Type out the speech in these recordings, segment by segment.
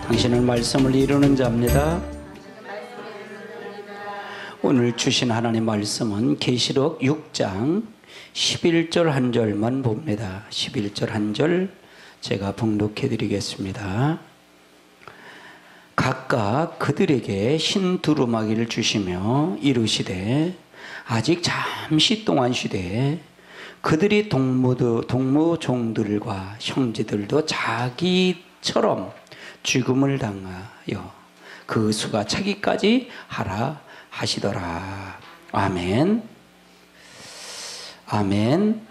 당신은 말씀을 이루는 자입니다. 오늘 주신 하나님 말씀은 계시록 6장 11절 한 절만 봅니다. 11절 한 절 제가 봉독해 드리겠습니다. 각각 그들에게 흰 두루마기를 주시며 이르시되 아직 잠시 동안 쉬되 그들이 동무 종들과 형제들도 자기처럼 죽음을 당하여 그 수가 차기까지 하라 하시더라. 아멘. 아멘.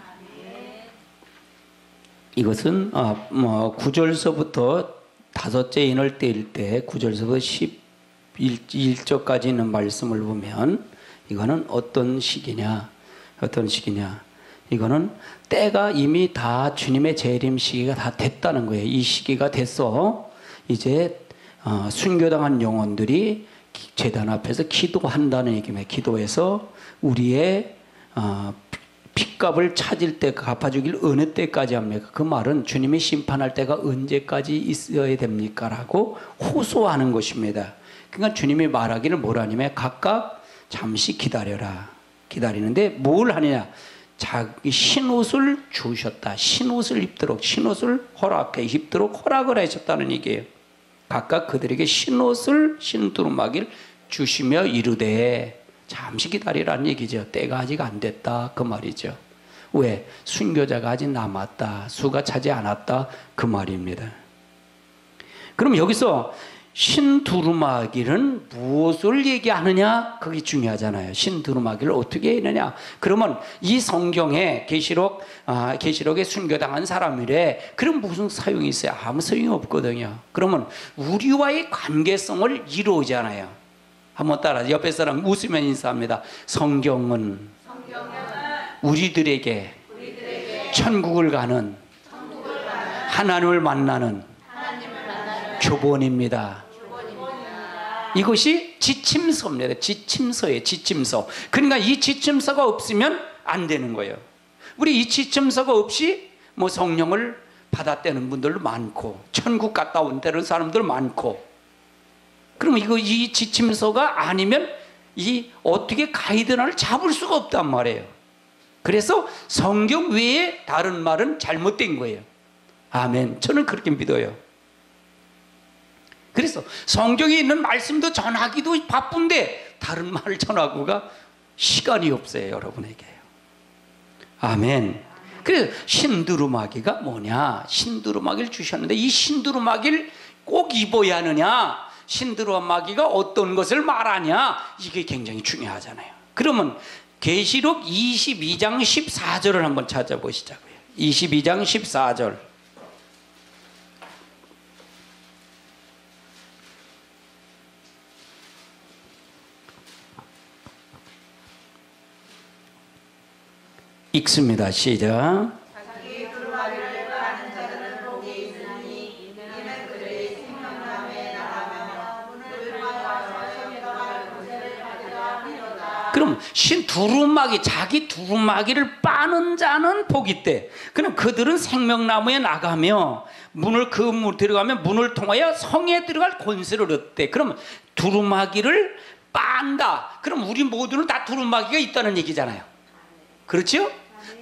이것은 9절서부터 다섯째 인을 떼일 때 9절서부터 11절까지 있는 말씀을 보면 이거는 어떤 시기냐? 이거는 때가 이미 다 주님의 재림 시기가 다 됐다는 거예요. 이 시기가 됐어. 이제 순교당한 영혼들이 제단 앞에서 기도한다는 얘기입니다. 기도해서 우리의 핏값을 찾을 때 갚아주길 어느 때까지 합니까? 그 말은 주님이 심판할 때가 언제까지 있어야 됩니까? 라고 호소하는 것입니다. 그러니까 주님이 말하기를 뭐라냐면 각각 잠시 기다려라. 기다리는데 뭘 하느냐? 자기 흰옷을 주셨다. 흰옷을 입도록, 흰옷을 입도록 허락을 하셨다는 얘기예요. 각각 그들에게 흰옷을, 흰 두루마기를 주시며 이르되 잠시 기다리라는 얘기죠. 때가 아직 안 됐다 그 말이죠. 왜? 순교자가 아직 남았다, 수가 차지 않았다 그 말입니다. 그럼 여기서 흰 두루마기는 무엇을 얘기하느냐? 그게 중요하잖아요. 흰 두루마기를 어떻게 했느냐? 그러면 이 성경에 계시록에 순교당한 사람이래. 그럼 무슨 소용이 있어요? 아무 소용이 없거든요. 그러면 우리와의 관계성을 이루잖아요. 한번 따라 옆에 사람 웃으면 인사합니다. 성경은 우리들에게 천국을 가는 하나님을 만나는 교본입니다. 이것이 지침서입니다. 지침서예요. 지침서. 그러니까 이 지침서가 없으면 안 되는 거예요. 우리 이 지침서가 없이 성령을 받았다는 분들도 많고 천국 갔다 온다는 사람들 많고, 그러면 이 지침서가 아니면 이 어떻게 가이드라인을 잡을 수가 없단 말이에요. 그래서 성경 외에 다른 말은 잘못된 거예요. 아멘. 저는 그렇게 믿어요. 그래서 성경에 있는 말씀도 전하기도 바쁜데 다른 말을 전하고가 시간이 없어요, 여러분에게. 아멘. 그래서 흰두루마기가 뭐냐? 흰두루마기를 주셨는데 이 흰두루마기를 꼭 입어야 하느냐? 흰두루마기가 어떤 것을 말하냐? 이게 굉장히 중요하잖아요. 그러면 계시록 22장 14절을 한번 찾아보시자고요. 22장 14절. 읽습니다. 시작. 자기 두루마기를 까는 자들은 복이 있으니 이는 그들이 생명나무에 나가며 물과 저녁과 곳을 가져다 피우다. 그럼 자기 두루마기를 빠는 자는 복이 있대. 그럼 그들은 생명나무에 나가며 문 들어가면 문을 통하여 성에 들어갈 권세를 얻대. 그럼 두루마기를 빤다. 그럼 우리 모두는 다 두루마기가 있다는 얘기잖아요. 그렇죠?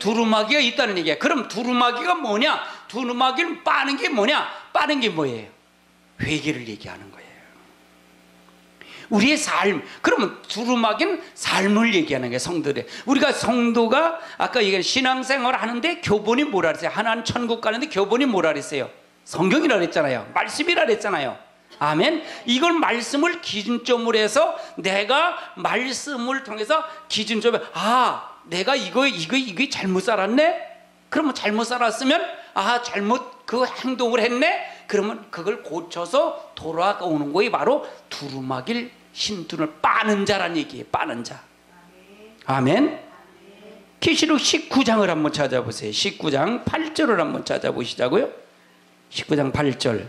두루마기가 있다는 얘기야. 그럼 두루마기가 뭐냐? 두루마기를 빠는 게 뭐냐? 빠는 게 뭐예요? 회개를 얘기하는 거예요. 우리의 삶. 그러면 두루마기는 삶을 얘기하는 거예요. 성도들. 우리가 성도가 아까 얘기한 신앙생활을 하는데 교본이 뭐라 그랬어요? 하나님 천국 가는데 교본이 뭐라 그랬어요? 성경이라 그랬잖아요. 말씀이라 그랬잖아요. 아멘. 이걸 말씀을 기준점으로 해서 내가 말씀을 통해서 기준점에 내가 이거 잘못 살았네? 그러면 잘못 살았으면 잘못 그 행동을 했네? 그러면 그걸 고쳐서 돌아오는 거이 바로 두루마기를 흰두를 빠는 자란 얘기예요. 빠는 자. 아멘. 계시록 19장을 한번 찾아보세요. 19장 8절을 한번 찾아보시자고요. 19장 8절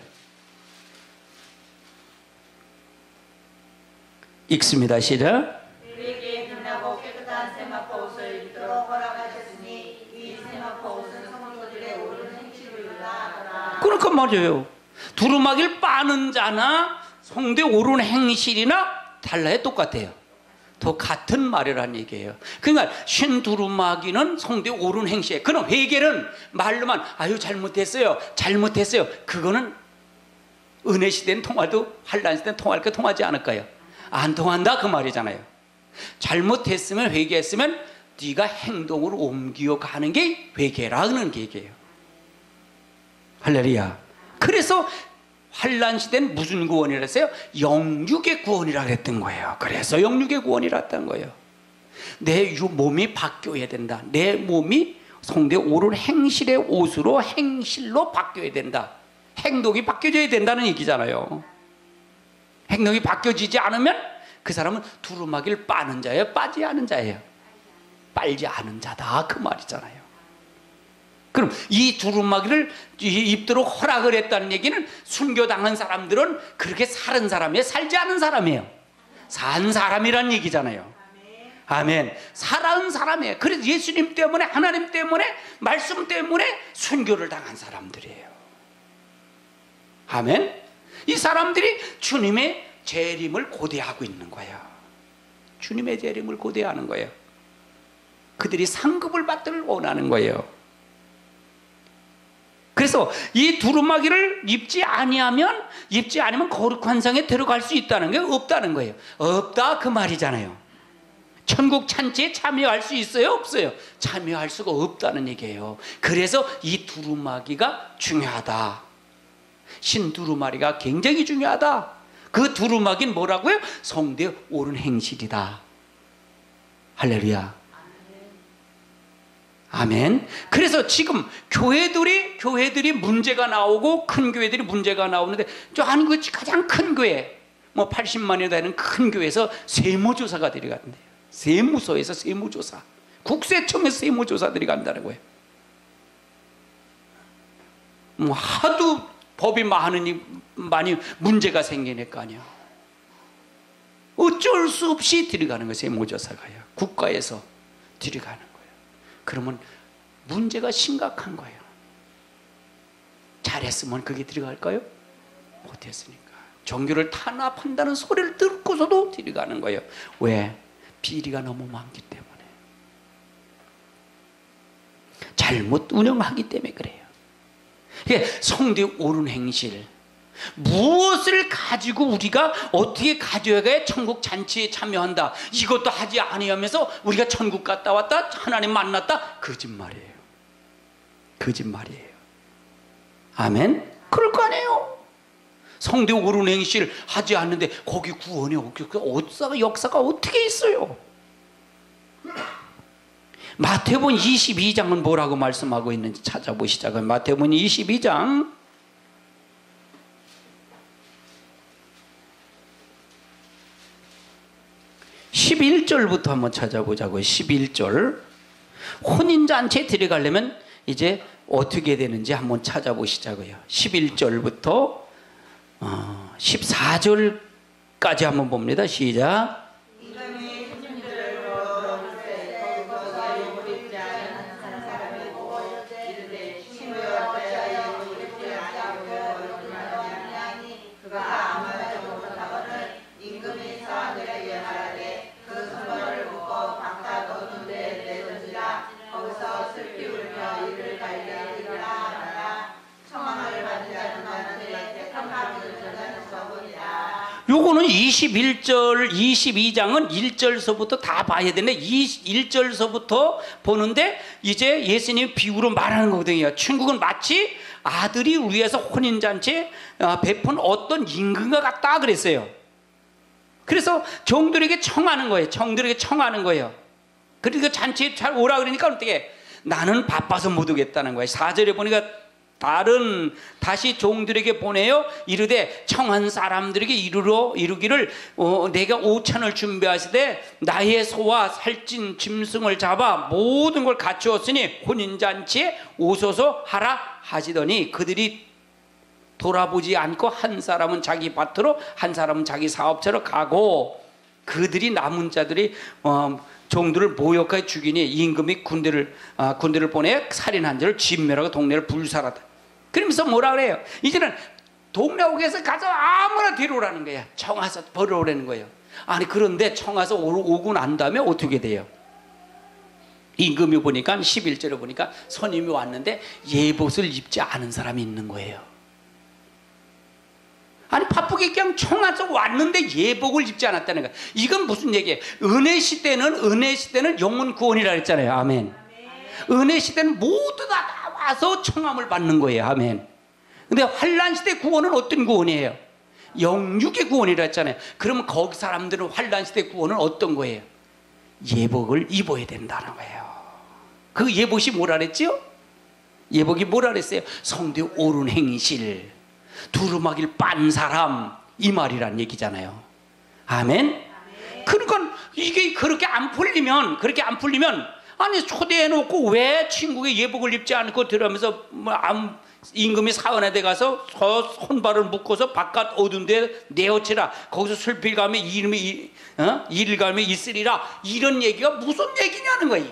읽습니다. 시작. 그에게 빛나고 깨끗한 세마포 옷을 입도록 허락하셨으니 이 세마포 옷은 성도들의 옳은 행실이라 하더라. 그러니까 맞아요. 두루마기를 빠는 자나 성대 오른 행실이나 달라요? 똑같아요. 더 같은 말이라는 얘기예요. 그러니까 신두루마기는 성대 오른 행실. 그럼 회개는 말로만 아유 잘못했어요, 잘못했어요. 그거는 은혜 시대는 통화도 환란 시대는 통할까 통하지 않을까요? 안 통한다 그 말이잖아요. 잘못했으면 회개했으면 네가 행동으로 옮겨가는 게 회개라는 얘기예요. 할렐루야. 그래서 환란 시대는 무슨 구원이라 했어요? 영육의 구원이라 그랬던 거예요. 그래서 영육의 구원이라 했던 거예요. 내 몸이 바뀌어야 된다. 내 몸이 성대 오른 행실의 옷으로 행실로 바뀌어야 된다. 행동이 바뀌어져야 된다는 얘기잖아요. 행동이 바뀌어지지 않으면 그 사람은 두루마기를 빠는 자예요? 빠지 않은 자예요? 빨지 않은 자다 그 말이잖아요. 그럼 이 두루마기를 입도록 허락을 했다는 얘기는 순교당한 사람들은 그렇게 사는 사람이에요? 살지 않은 사람이에요? 산 사람이란 얘기잖아요. 아멘. 살아온 사람이에요. 그래서 예수님 때문에, 하나님 때문에, 말씀 때문에 순교를 당한 사람들이에요. 아멘. 이 사람들이 주님의 재림을 고대하고 있는 거예요. 주님의 재림을 고대하는 거예요. 그들이 상급을 받기를 원하는 거예요. 그래서 이 두루마기를 입지 아니면 거룩한 성에 들어갈 수 있다는 게 없다는 거예요. 없다 그 말이잖아요. 천국 찬치에 참여할 수 있어요? 없어요? 참여할 수가 없다는 얘기예요. 그래서 이 두루마기가 중요하다. 신두루마리가 굉장히 중요하다. 그 두루마기는 뭐라고요? 성대 오른 행실이다. 할렐루야. 아멘. 그래서 지금 교회들이 문제가 나오고 큰 교회들이 문제가 나오는데 저 한국 가장 큰 교회 뭐 80만이 되는 큰 교회에서 세무조사가 들어간대요. 세무서에서 세무조사, 국세청에서 세무조사들이 간다는 거예요. 뭐 하도 법이 많이 문제가 생기니까 아니야. 어쩔 수 없이 들어가는 거예요. 세무조사가요. 국가에서 들어가는 거예요. 그러면 문제가 심각한 거예요. 잘했으면 그게 들어갈까요? 못했으니까. 종교를 탄압한다는 소리를 듣고서도 들어가는 거예요. 왜? 비리가 너무 많기 때문에. 잘못 운영하기 때문에 그래요. 성대 오른 행실, 무엇을 가지고 우리가 어떻게 가져야 천국 잔치에 참여한다, 이것도 하지 아니하면서 우리가 천국 갔다 왔다 하나님 만났다, 거짓말이에요. 거짓말이에요. 아멘. 그럴 거 아니에요. 성대 오른 행실 하지 않는데 거기 구원이 역사가 어떻게 있어요? 마태복음 22장은 뭐라고 말씀하고 있는지 찾아보시자. 마태복음 22장 11절부터 한번 찾아보자고요. 11절. 혼인잔치에 들어가려면 이제 어떻게 되는지 한번 찾아보시자고요. 11절부터 14절까지 한번 봅니다. 시작. 요거는 21절, 22장은 1절서부터 다 봐야 되는데 1절서부터 보는데 이제 예수님 비유로 말하는 거거든요. 천국은 마치 아들이 위해서 혼인잔치에 베푼 어떤 임금과 같다 그랬어요. 그래서 종들에게 청하는 거예요. 종들에게 청하는 거예요. 그러니까 잔치에 잘 오라 그러니까 어떻게? 나는 바빠서 못 오겠다는 거예요. 4절에 보니까 다시 종들에게 보내요. 이르되 청한 사람들에게 이루기를 내가 5천을 준비하시되 나의 소와 살찐 짐승을 잡아 모든 걸 갖추었으니 혼인잔치에 오소서 하라 하시더니 그들이 돌아보지 않고 한 사람은 자기 밭으로 한 사람은 자기 사업처로 가고 그들이 남은 자들이 종들을 모욕하여 죽이니 임금이 군대를 보내 살인한 자를 진멸하고 동네를 불살하다. 그러면서 뭐라 그래요? 이제는 동네 옥에서 가서 아무나 데려오라는 거야. 청와서 벌어오라는 거예요. 아니 그런데 청와서 오고 난 다음에 어떻게 돼요? 임금이 보니까 11절에 보니까 손님이 왔는데 예복을 입지 않은 사람이 있는 거예요. 아니 바쁘게 그냥 청와서 왔는데 예복을 입지 않았다는 거야. 이건 무슨 얘기예요? 은혜 시대는 영혼 구원이라 했잖아요. 아멘. 은혜 시대는 모두 다 나와서 청함을 받는 거예요. 아멘. 근데 환난 시대 구원은 어떤 구원이에요? 영육의 구원이라 했잖아요. 그러면 거기 사람들은 환난 시대 구원은 어떤 거예요? 예복을 입어야 된다는 거예요. 그 예복이 뭐라 그랬지요? 예복이 뭐라 그랬어요? 성도의 옳은 행실, 두루마기를 빤 사람, 이 말이란 얘기잖아요. 아멘? 그러니까 이게 그렇게 안 풀리면 아니 초대해놓고 왜 친구의 예복을 입지 않고 들어가면서 임금이 사원에 돼 가서 손발을 묶어서 바깥 어두운 데 내어치라, 거기서 술필감에 이름이 일감에 있으리라, 이런 얘기가 무슨 얘기냐는 거야.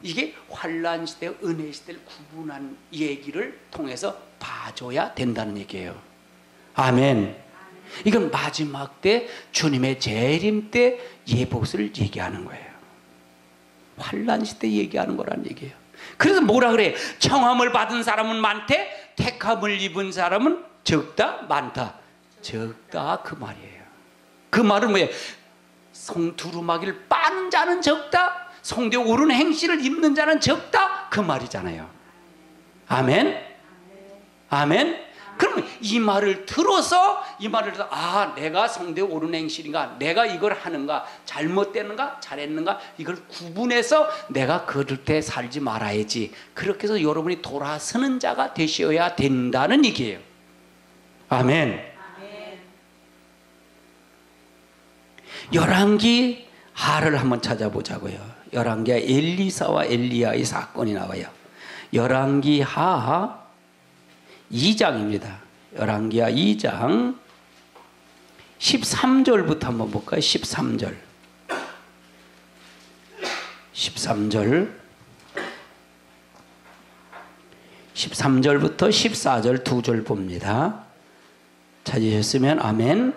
이게 환난 시대 은혜 시대를 구분한 얘기를 통해서 봐줘야 된다는 얘기예요. 아멘. 이건 마지막 때 주님의 재림 때 예복을 얘기하는 거예요. 환난 시대 얘기하는 거란 얘기예요. 그래서 뭐라 그래? 청함을 받은 사람은 많대, 택함을 입은 사람은 적다, 많다. 적다 그 말이에요. 그 말은 뭐예요? 두루마기를 빠는 자는 적다, 성도의 옳은 행실을 입는 자는 적다, 그 말이잖아요. 아멘? 아멘? 그러면 이 말을 들어서 아 내가 성도의 옳은 행실인가, 내가 이걸 하는가, 잘못되는가, 잘했는가, 이걸 구분해서 내가 그렇게 살지 말아야지. 그렇게 해서 여러분이 돌아서는 자가 되셔야 된다는 얘기예요. 아멘. 열왕기 하를 한번 찾아보자고요. 열왕기하 엘리사와 엘리야의 사건이 나와요. 열왕기 하 2장입니다. 열왕기하 2장 13절부터 한번 볼까요? 13절 13절부터 14절 두 절 봅니다. 찾으셨으면 아멘.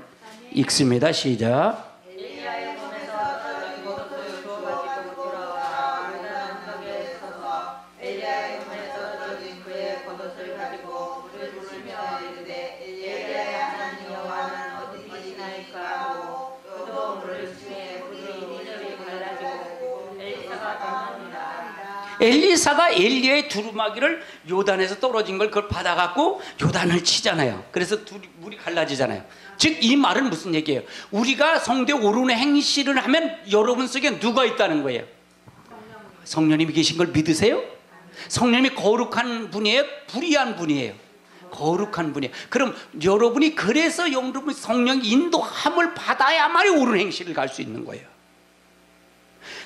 읽습니다. 시작. 엘리사가 엘리야의 두루마기를 요단에서 떨어진 걸 그걸 받아갖고 요단을 치잖아요. 그래서 물이 갈라지잖아요. 즉 이 말은 무슨 얘기예요? 우리가 성도의 옳은 행실을 하면 여러분 속에 누가 있다는 거예요? 성령님이 계신 걸 믿으세요? 성령님이 거룩한 분이에요? 불의한 분이에요? 거룩한 분이에요. 그럼 여러분이 그래서 여러분 성령 인도함을 받아야만이 옳은 행실을 갈 수 있는 거예요.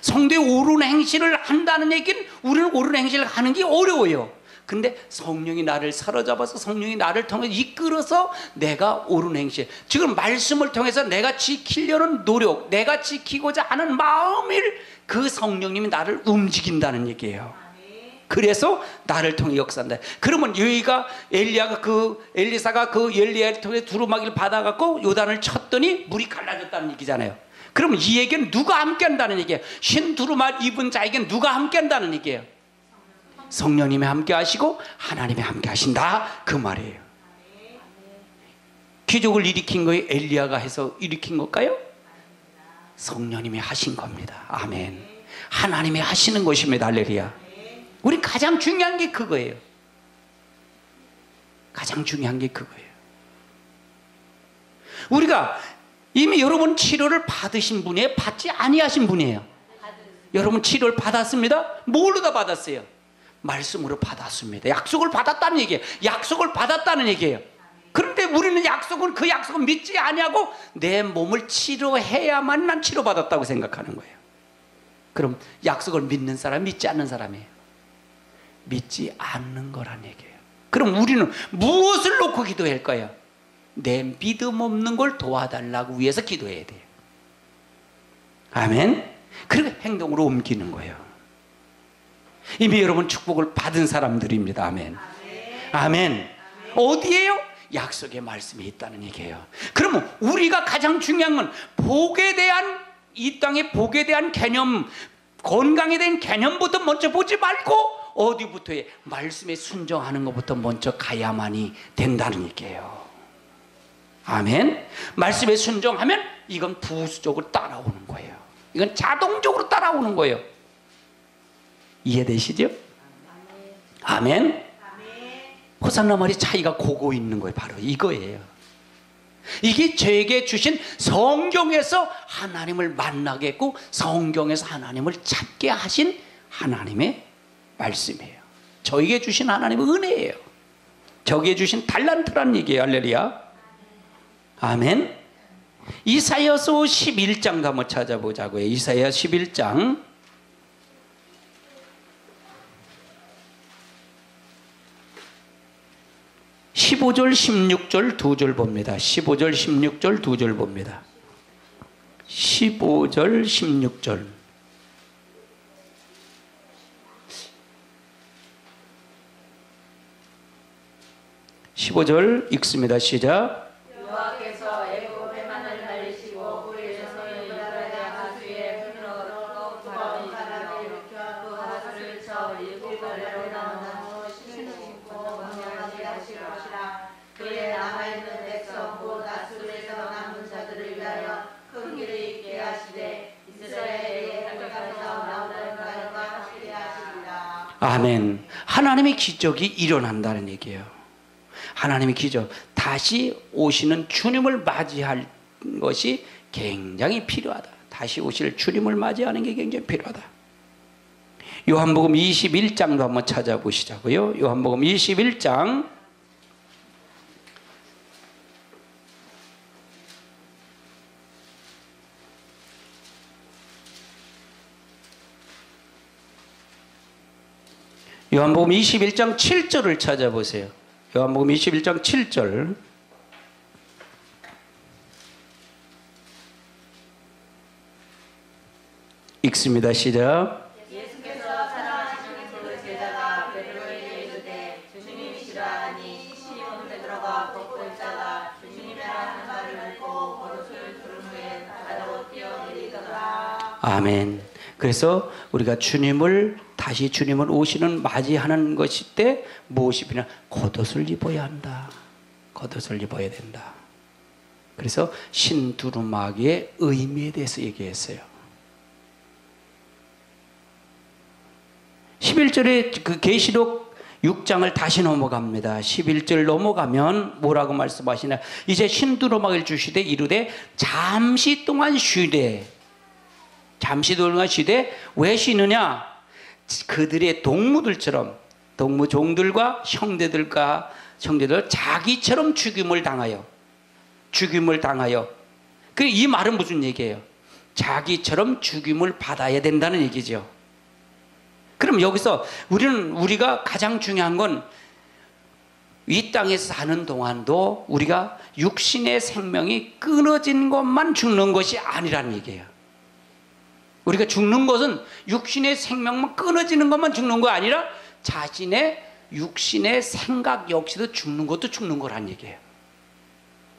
성도의 옳은 행실을 한다는 얘기는 우리는 옳은 행실을 하는 게 어려워요. 근데 성령이 나를 사로잡아서 성령이 나를 통해 이끌어서 내가 옳은 행실, 지금 말씀을 통해서 내가 지키려는 노력, 내가 지키고자 하는 마음을 그 성령님이 나를 움직인다는 얘기예요. 그래서 나를 통해 역사한다. 그러면 여기가 엘리사가 그 엘리야를 통해 두루마기를 받아갖고 요단을 쳤더니 물이 갈라졌다는 얘기잖아요. 그러면 이 얘기는 누가 함께 한다는 얘기예요? 흰 두루마기 입은 자에게는 누가 함께 한다는 얘기예요? 성령님이 함께 하시고 하나님이 함께 하신다 그 말이에요. 기적을 일으킨 거에 엘리야가 해서 일으킨 걸까요? 성령님이 하신 겁니다. 아멘. 하나님이 하시는 것입니다. 할렐루야. 우리 가장 중요한 게 그거예요. 가장 중요한 게 그거예요. 우리가 이미 여러분 치료를 받으신 분이에요? 받지 아니하신 분이에요? 여러분 치료를 받았습니다. 뭘로 다 받았어요? 말씀으로 받았습니다. 약속을 받았다는 얘기예요. 약속을 받았다는 얘기예요. 그런데 우리는 그 약속을 믿지 아니하고 내 몸을 치료해야만 난 치료받았다고 생각하는 거예요. 그럼 약속을 믿는 사람, 믿지 않는 사람이에요? 믿지 않는 거란 얘기예요. 그럼 우리는 무엇을 놓고 기도할 거예요? 내 믿음 없는 걸 도와달라고 위해서 기도해야 돼요. 아멘. 그리고 행동으로 옮기는 거예요. 이미 여러분 축복을 받은 사람들입니다. 아멘. 아멘. 어디에요? 약속의 말씀이 있다는 얘기예요. 그러면 우리가 가장 중요한 건 복에 대한, 이 땅의 복에 대한 개념, 건강에 대한 개념부터 먼저 보지 말고 어디부터에 말씀에 순종하는 것부터 먼저 가야만이 된다는 얘기예요. 아멘. 말씀에 순종하면 이건 부수적으로 따라오는 거예요. 이건 자동적으로 따라오는 거예요. 이해되시죠? 아멘. 호산나 말이 차이가 고고 있는 거예요. 바로 이거예요. 이게 저에게 주신 성경에서 하나님을 만나게 했고 성경에서 하나님을 찾게 하신 하나님의 말씀이에요. 저에게 주신 하나님의 은혜예요. 저에게 주신 달란트라는 얘기예요. 할렐루야. 아멘. 이사야서 11장도 한번 찾아보자고요. 이사야 11장 15절 16절 두 절 봅니다. 15절 16절 두 절 봅니다. 15절 16절 15절 읽습니다. 시작. 여호와께서 애굽의 만을 날리시고 우리에서의 이스라엘의 하수에 흔들어 두꺼운 바람을 일으켜 그 하수를 쳐 일곱 갈래로 나누어 신을 심고 번영하게 하실 것이라. 그의 남아있는 백성 곧 아수르에서 남은 자들을 위하여 큰 길을 있게 하시되 이스라엘의 하늘에서 나오는 가을과 함께 하시리라. 아멘. 하나님의 기적이 일어난다는 얘기예요. 하나님의 기적, 다시 오시는 주님을 맞이할 것이 굉장히 필요하다. 다시 오실 주님을 맞이하는 게 굉장히 필요하다. 요한복음 21장도 한번 찾아보시자고요. 요한복음 21장 7절을 찾아보세요. 요한복음 21장 7절 읽습니다. 시작. 예수께서 사랑하시는 그 제자가 베드로에게 이르되 주님이시라 하니 시몬 베드로가 걷고 있다가 주님이라는 말을 듣고 버릇을 들은 후에 바다로 뛰어내리더라. 아멘. 그래서 우리가 다시 주님을 오시는 맞이하는 것일 때 무엇이 필요하냐? 겉옷을 입어야 한다. 겉옷을 입어야 된다. 그래서 신두루마기의 의미에 대해서 얘기했어요. 11절에 그 계시록 6장을 다시 넘어갑니다. 11절 넘어가면 뭐라고 말씀하시냐? 이제 신두루마기를 주시되 이르되 잠시 동안 쉬되, 잠시 동안 쉬되 왜 쉬느냐? 그들의 동무들처럼, 동무 종들과 형제들과 형제들 자기처럼 죽임을 당하여 이 말은 무슨 얘기예요? 자기처럼 죽임을 받아야 된다는 얘기죠. 그럼 여기서 우리가 가장 중요한 건 이 땅에서 사는 동안도 우리가 육신의 생명이 끊어진 것만 죽는 것이 아니라는 얘기예요. 우리가 죽는 것은 육신의 생명만 끊어지는 것만 죽는 거 아니라 자신의 육신의 생각 역시도 죽는 것도 죽는 거란 얘기예요.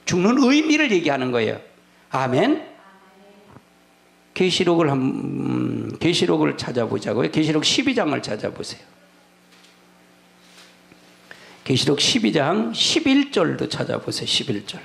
죽는 의미를 얘기하는 거예요. 아멘. 계시록을 찾아보자고요. 계시록 12장을 찾아보세요. 계시록 12장 11절도 찾아보세요. 11절.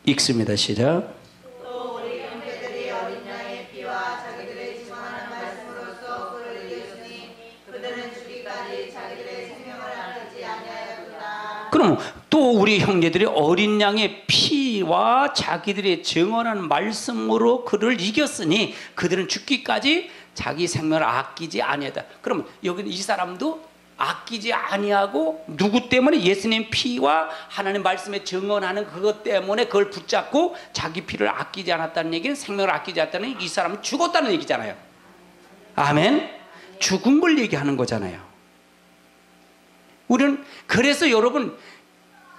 읽습니다. 시작. 또 우리 형제들이 어린 양의 피와 자기들의 증언하는 말씀으로써 그를 이겼으니 그들은 죽기까지 자기들의 생명을 아끼지 아니하였도다. 그럼 또 우리 형제들이 어린 양의 피와 자기들의 증언하는 말씀으로 그를 이겼으니 그들은 죽기까지 자기 생명을 아끼지 아니하다. 그럼 여기는 이 사람도 아끼지 아니하고 누구 때문에? 예수님 피와 하나님 말씀에 증언하는 그것 때문에 그걸 붙잡고 자기 피를 아끼지 않았다는 얘기는, 생명을 아끼지 않았다는 얘기는 이 사람은 죽었다는 얘기잖아요. 아멘. 죽은 걸 얘기하는 거잖아요. 우리는 그래서 여러분,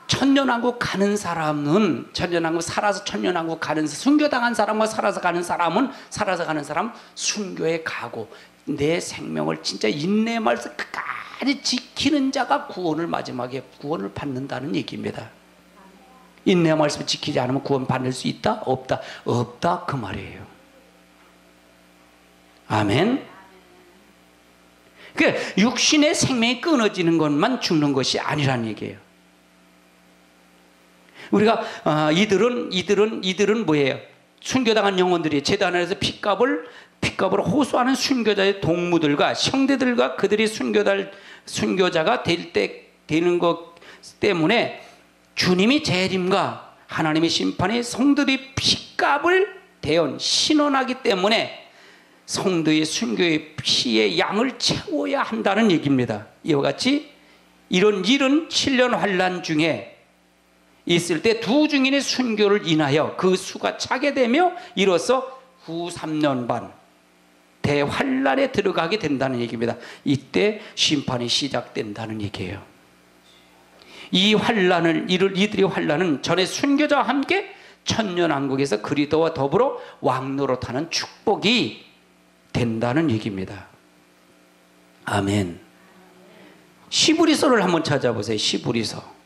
천년왕국 가는 사람은, 천년왕국 살아서 천년왕국 가는, 순교당한 사람과 살아서 가는 사람은 순교에 가고 내 생명을 진짜 인내 말씀 끝까지 지키는 자가 마지막에 구원을 받는다는 얘기입니다. 인내 말씀을 지키지 않으면 구원 받을 수 있다? 없다? 없다 그 말이에요. 아멘. 그 육신의 생명이 끊어지는 것만 죽는 것이 아니라는 얘기예요. 우리가 이들은 뭐예요? 순교당한 영혼들이 제단 안에서 핏값을 호소하는 순교자의 동무들과 형제들과 그들이 순교자가 되는 것 때문에 주님이 재림과 하나님의 심판이 성도들이 핏값을 신원하기 때문에 성도의 순교의 피의 양을 채워야 한다는 얘기입니다. 이와 같이 이런 7년 환란 중에 있을 때 두 증인의 순교를 인하여 그 수가 차게 되며 이로써 후 3년 반 대환란에 들어가게 된다는 얘기입니다. 이때 심판이 시작된다는 얘기예요. 이들의 환란은 전에 순교자와 함께 천년왕국에서 그리스도와 더불어 왕노릇하는 축복이 된다는 얘기입니다. 아멘. 시브리서를 한번 찾아보세요. 시브리서.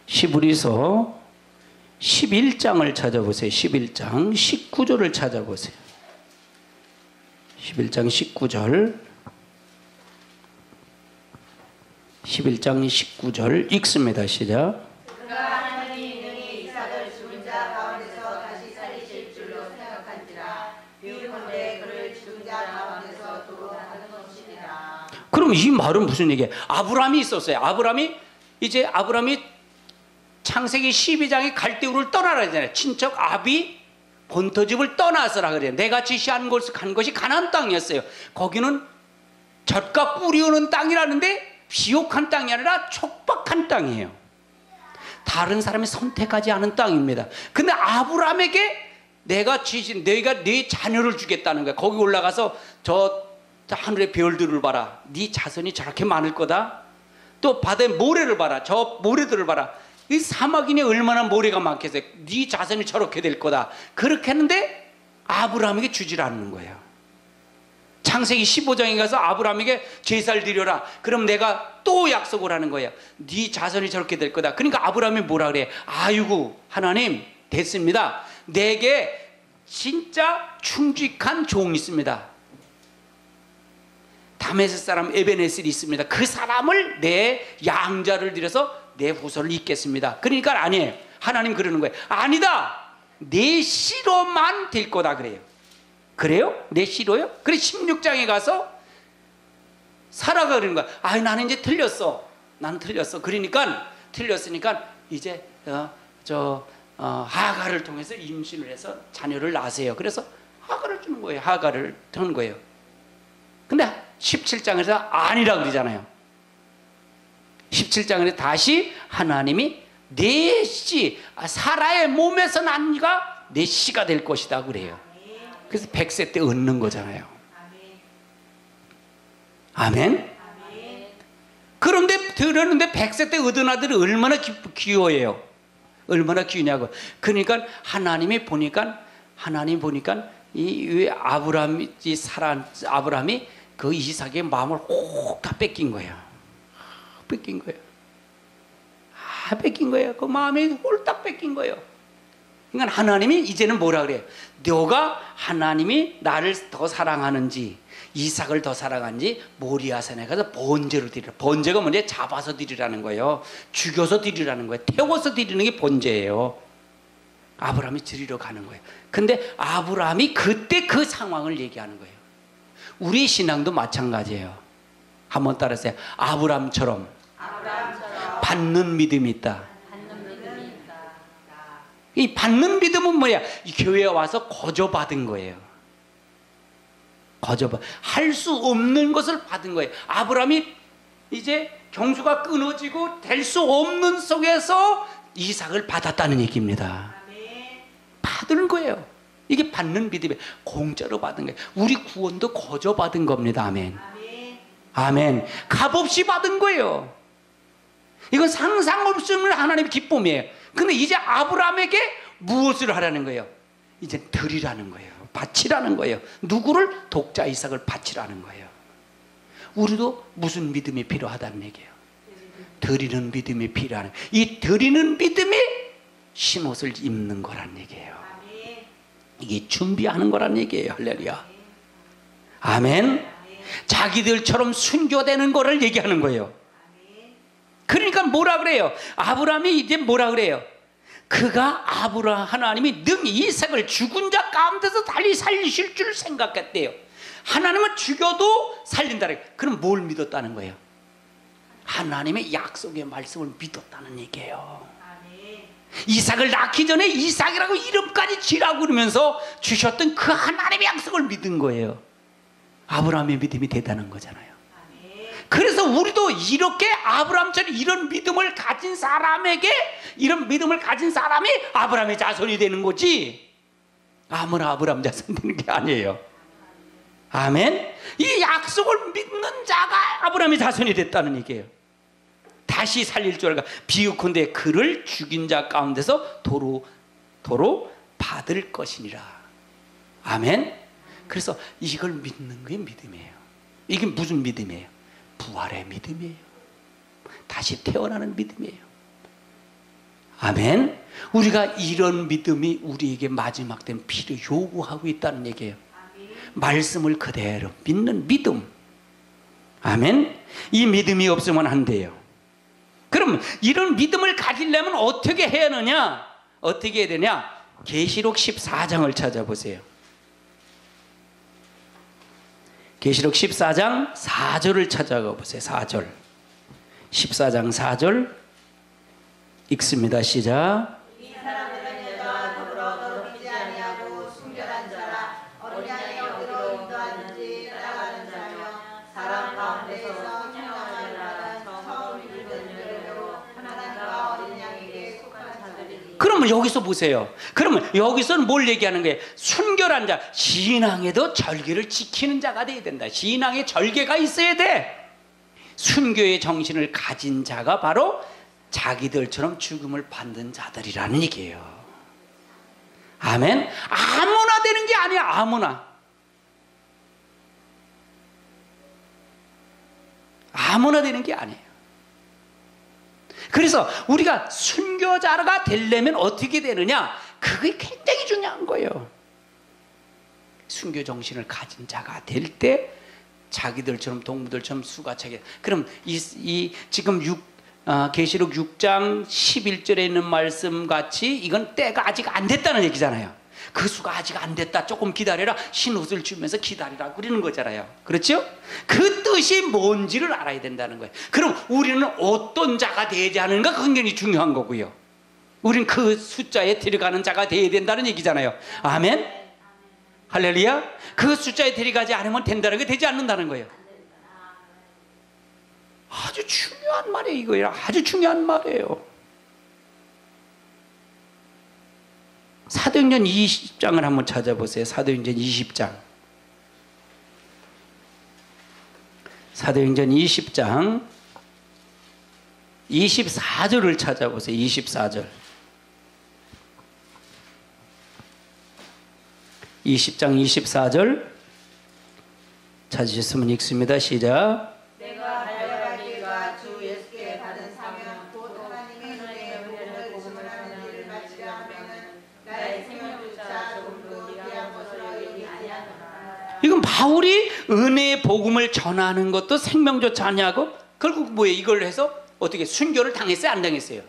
시브리서 11장을 찾아보세요. 11장 19절을 찾아보세요. 11장 19절 11장 19절 읽습니다. 시작. 하나님이 능히 이삭을 죽은 자 가운데서 다시 살리실 줄로 생각한지라 비유컨대 그를 죽은 자 가운데서 도로 하는 것이니라. 그럼 이 말은 무슨 얘기예요? 아브라함이 있었어요. 아브라함이 창세기 12장에 갈대우를 떠나라 하잖아요. 친척 아비 본토집을 떠나서라 그래요. 내가 지시한 곳을 간 것이 가나안 땅이었어요. 거기는 젖과 꿀이 오는 땅이라는데 비옥한 땅이 아니라 촉박한 땅이에요. 다른 사람이 선택하지 않은 땅입니다. 근데 아브라함에게 내가 네 자녀를 주겠다는 거야. 거기 올라가서 저 하늘의 별들을 봐라. 네 자손이 저렇게 많을 거다. 또 바다의 모래를 봐라. 저 모래들을 봐라. 이 사막이니 얼마나 모래가 많겠어요. 네 자손이 저렇게 될 거다. 그렇게 했는데 아브라함에게 주질 않는 거예요. 창세기 15장에 가서 아브라함에게 제사를 드려라. 그럼 내가 또 약속을 하는 거예요. 네 자손이 저렇게 될 거다. 그러니까 아브라함이 뭐라 그래? 아이고 하나님 됐습니다. 내게 진짜 충직한 종이 있습니다. 다메섹 사람 에베네셀이 있습니다. 그 사람을 내 양자를 들여서 내 후손을 잇겠습니다. 그러니까 아니에요. 하나님 그러는 거예요. 아니다. 내 씨로만 될 거다 그래요. 그래요? 내 씨로요? 그래 16장에 가서 사라가 그러는 거야. 아, 나는 이제 틀렸어. 나는 틀렸어. 그러니까 틀렸으니까 이제 하가를 통해서 임신을 해서 자녀를 낳으세요. 그래서 하가를 주는 거예요. 하가를 주는 거예요. 근데 17장에서 아니라 그러잖아요. 17장에 다시 하나님이 내 씨, 사라의 몸에서 난 이가 내 씨가 될 것이다 그래요. 그래서 100세 때 얻는 거잖아요. 아멘? 그런데 들었는데 100세 때 얻은 아들이 얼마나 귀여워요. 얼마나 귀냐고. 그러니까 하나님이 보니까 이 아브라함이 그 이삭의 마음을 혹 다 뺏긴 거예요. 뺏긴 거예요. 뺏긴 거예요. 그 마음이 홀딱 뺏긴 거예요. 그러니까 하나님이 이제는 뭐라 그래요? 너가 하나님이 나를 더 사랑하는지 이삭을 더 사랑하는지 모리아산에 가서 번제로 드리라. 번제가 뭐냐? 잡아서 드리라는 거예요. 죽여서 드리라는 거예요. 태워서 드리는 게 번제예요. 아브라함이 드리러 가는 거예요. 근데 아브라함이 그때 그 상황을 얘기하는 거예요. 우리 신앙도 마찬가지예요. 한번 따라하세요. 아브라함처럼 받는 믿음이 있다. 이 받는 믿음은 뭐야? 이 교회에 와서 거저받은 거예요. 할 수 없는 것을 받은 거예요. 아브라함이 이제 경주가 끊어지고 될 수 없는 속에서 이삭을 받았다는 얘기입니다. 받은 거예요. 이게 받는 믿음이에요. 공짜로 받은 거예요. 우리 구원도 거저받은 겁니다. 아멘. 아멘. 값없이 받은 거예요. 이건 상상 없으면 하나님의 기쁨이에요. 근데 이제 아브라함에게 무엇을 하라는 거예요? 이제 드리라는 거예요. 바치라는 거예요. 누구를? 독자 이삭을 바치라는 거예요. 우리도 무슨 믿음이 필요하다는 얘기예요? 드리는 믿음이 필요하는, 이 드리는 믿음이 신옷을 입는 거란 얘기예요. 이게 준비하는 거란 얘기예요. 할렐루야. 아멘. 자기들처럼 순교되는 거를 얘기하는 거예요. 그러니까 뭐라 그래요? 아브라함이 이제 뭐라 그래요? 그가 하나님이 능히 이삭을 죽은 자 가운데서 달리 살리실 줄 생각했대요. 하나님은 죽여도 살린다. 그럼 뭘 믿었다는 거예요? 하나님의 약속의 말씀을 믿었다는 얘기예요. 이삭을 낳기 전에 이삭이라고 이름까지 지라고 그러면서 주셨던 그 하나님의 약속을 믿은 거예요. 아브라함의 믿음이 대단한 거잖아요. 그래서 우리도 이렇게 아브라함처럼 이런 믿음을 가진 사람에게, 이런 믿음을 가진 사람이 아브라함의 자손이 되는 거지, 아무나 아브라함 자손 되는 게 아니에요. 아멘. 이 약속을 믿는 자가 아브라함의 자손이 됐다는 얘기예요. 다시 살릴 줄 알까? 비유컨대 그를 죽인 자 가운데서 도로 받을 것이니라. 아멘. 그래서 이걸 믿는 게 믿음이에요. 이게 무슨 믿음이에요? 부활의 믿음이에요. 다시 태어나는 믿음이에요. 아멘. 우리가 이런 믿음이 우리에게 마지막 때는 필요 요구하고 있다는 얘기예요. 말씀을 그대로 믿는 믿음. 아멘. 이 믿음이 없으면 안 돼요. 그럼 이런 믿음을 가지려면 어떻게 해야 하느냐? 어떻게 해야 되냐? 계시록 14장을 찾아보세요. 계시록 14장 4절을 찾아가 보세요. 4절. 14장 4절 읽습니다. 시작. 이 사람들은 여자와 더불어 더럽히지 아니하고 순결한 자라, 어린 양이 어디로 인도하는지 따라가는 자며, 사람 가운데서 성령을 받은 처음 읽은 여자로 하나님과 어린 양에게 속한 자들이니. 그러면 여기서 보세요. 그러면 여기서는 뭘 얘기하는 거예요? 순결한 자, 신앙에도 절개를 지키는 자가 돼야 된다. 신앙에 절개가 있어야 돼. 순교의 정신을 가진 자가 바로 자기들처럼 죽음을 받는 자들이라는 얘기예요. 아멘. 아무나 되는 게 아니야. 아무나 되는 게 아니에요. 그래서 우리가 순교자가 되려면 어떻게 되느냐? 그게 굉장히 중요한 거예요. 순교 정신을 가진 자가 될 때 자기들처럼, 동무들처럼 수가차게. 그럼 지금 계시록 6장 11절에 있는 말씀 같이 이건 때가 아직 안 됐다는 얘기잖아요. 그 수가 아직 안 됐다, 조금 기다려라, 흰옷을 주면서 기다리라 그러는 거잖아요. 그렇죠? 그 뜻이 뭔지를 알아야 된다는 거예요. 그럼 우리는 어떤 자가 되지 않은가, 그게 굉장히 중요한 거고요. 우리는 그 숫자에 들어가는 자가 되어야 된다는 얘기잖아요. 아멘. 할렐루야. 그 숫자에 들어가지 않으면 된다는 게 되지 않는다는 거예요. 아주 중요한 말이에요. 이거예요. 아주 중요한 말이에요. 사도행전 20장을 한번 찾아보세요. 사도행전 20장. 사도행전 20장 24절을 찾아보세요. 24절. 20장 24절 찾으셨으면 읽습니다. 시작. 내가 발견하기가 주 예수께 받은 사명 곧 하나님의 은혜의 복음을 전하는 일을 마치려 하면은 나의 생명조차 조금도 귀한 것을 여기지 아니하노라. 이건 바울이 은혜의 복음을 전하는 것도 생명조차 아니하고, 결국 뭐예요? 이걸 해서 어떻게 순교를 당했어요? 안 당했어요?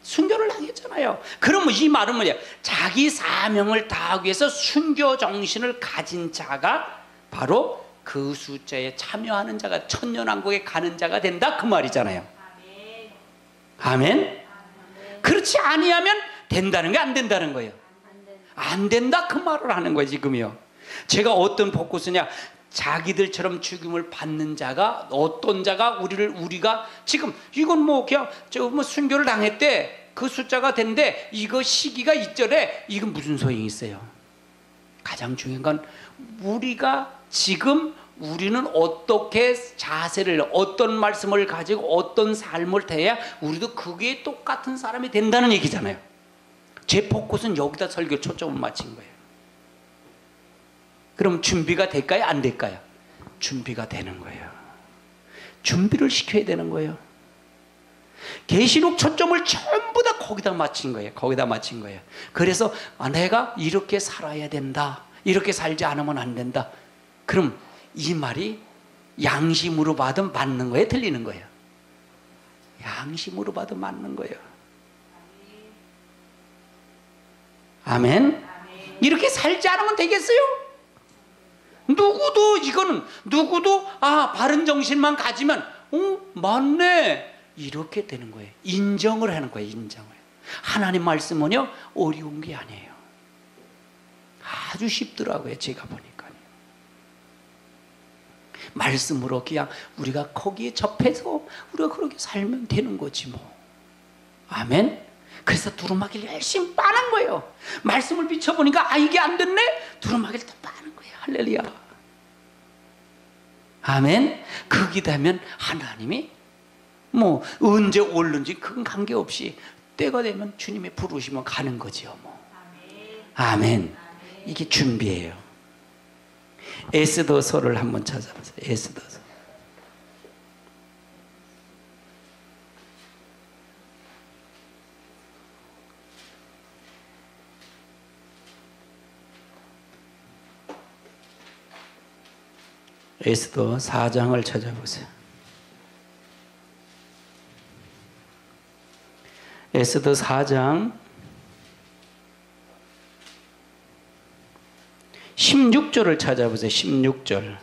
순교를 당했잖아요. 그러면 이 말은 뭐냐? 자기 사명을 다하기 위해서 순교 정신을 가진 자가 바로 그 숫자에 참여하는 자가, 천년왕국에 가는 자가 된다, 그 말이잖아요. 아멘. 그렇지 아니하면 된다는 게 안 된다는 거예요. 안 된다, 그 말을 하는 거예요. 지금요. 제가 어떤 복구쓰냐? 자기들처럼 죽임을 받는 자가, 어떤 자가 우리가 지금 이건 뭐 그냥 순교를 당했대, 그 숫자가 된대, 이거 시기가 이절에, 이건 무슨 소용이 있어요? 가장 중요한 건 우리는 어떻게 자세를, 어떤 말씀을 가지고 어떤 삶을 대해야 우리도 그게 똑같은 사람이 된다는 얘기잖아요. 제 포커스는 여기다 설교 초점을 맞춘 거예요. 그럼 준비가 될까요? 안 될까요? 준비가 되는 거예요. 준비를 시켜야 되는 거예요. 계시록 초점을 전부 다 거기다 맞춘 거예요. 거기다 맞춘 거예요. 그래서 내가 이렇게 살아야 된다. 이렇게 살지 않으면 안 된다. 그럼 이 말이 양심으로 봐도 맞는 거예요? 틀리는 거예요? 양심으로 봐도 맞는 거예요. 아멘? 이렇게 살지 않으면 되겠어요? 누구도 바른 정신만 가지면 맞네 이렇게 되는 거예요. 인정을 하는 거예요. 인정을. 하나님 말씀은요 어려운 게 아니에요. 아주 쉽더라고요. 제가 보니까요. 말씀으로 그냥 우리가 거기에 접해서 우리가 그렇게 살면 되는 거지 뭐. 아멘? 그래서 두루마기를 열심히 빠는 거예요. 말씀을 비춰보니까 이게 안 됐네? 두루마기를 또 빠는 거예요. 할렐루야. 아멘? 그게 되면 하나님이 뭐 언제 올는지 그건 관계없이 때가 되면 주님이 부르시면 가는 거지요 뭐. 아멘. 이게 준비예요. 에스더서를 한번 찾아보세요. 에스더서. 에스더 4장을 찾아보세요. 에스더 4장 16절을 찾아보세요. 16절.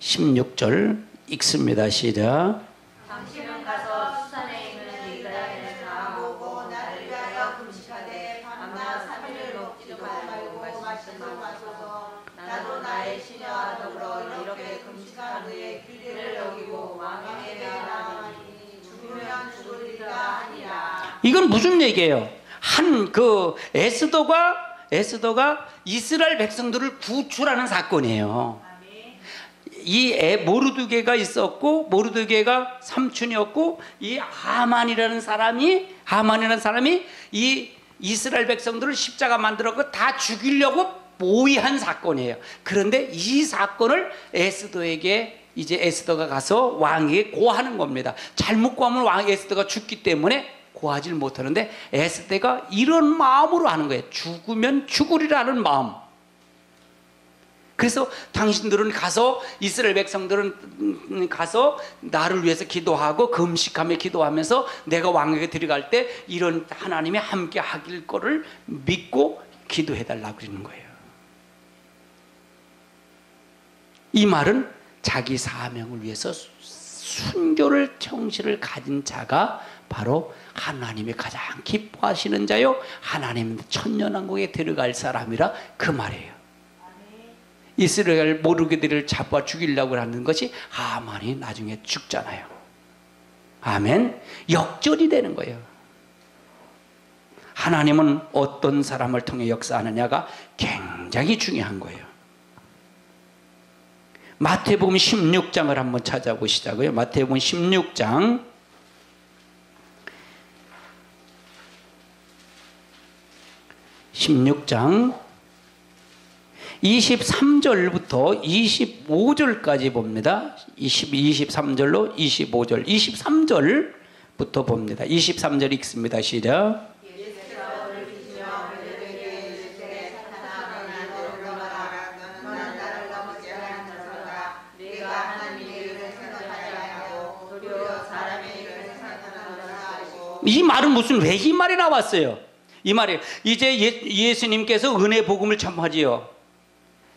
16절 읽습니다. 시작. 당신은 가서 수산에 있는 이스라엘의 다 보고 나를 위하여 금식하되 밤낮 3일을 먹지도 말고 마시지도 마소서. 나도 나의 시녀와 더불어 이렇게 금식하되 규례를 어기고 왕에게 나아가니 죽으면 죽으리라 하니라. 이건 무슨 얘기예요? 에스더가 이스라엘 백성들을 구출하는 사건이에요. 이 모르드게가 있었고, 모르드게가 삼촌이었고, 이 하만이라는 사람이 이 이스라엘 백성들을 십자가 만들었고 다 죽이려고 모의한 사건이에요. 그런데 이 사건을 에스더가 가서 왕에게 고하는 겁니다. 잘못 고하면 에스더가 죽기 때문에 고하지를 못하는데 에스더가 이런 마음으로 하는 거예요. 죽으면 죽으리라는 마음. 그래서 당신들은 가서, 이스라엘 백성들은 가서 나를 위해서 기도하고 금식하며 기도하면서 내가 왕에게 들어갈 때 이런 하나님이 함께 하길 거를 믿고 기도해달라고 그러는 거예요. 이 말은 자기 사명을 위해서 순교를 정신을 가진 자가 바로 하나님이 가장 기뻐하시는 자요, 하나님 천년왕국에 들어갈 사람이라 그 말이에요. 이스라엘 모르게들을 잡아 죽이려고 하는 것이 하만이 나중에 죽잖아요. 아멘. 역전이 되는 거예요. 하나님은 어떤 사람을 통해 역사하느냐가 굉장히 중요한 거예요. 마태복음 16장을 한번 찾아보시자고요. 마태복음 16장 23절부터 25절까지 봅니다. 23절로 25절, 23절부터 봅니다. 23절 읽습니다. 시작. 이 말은 왜 이 말이 나왔어요? 이 말이 이제 예수님께서 은혜 복음을 전하지요.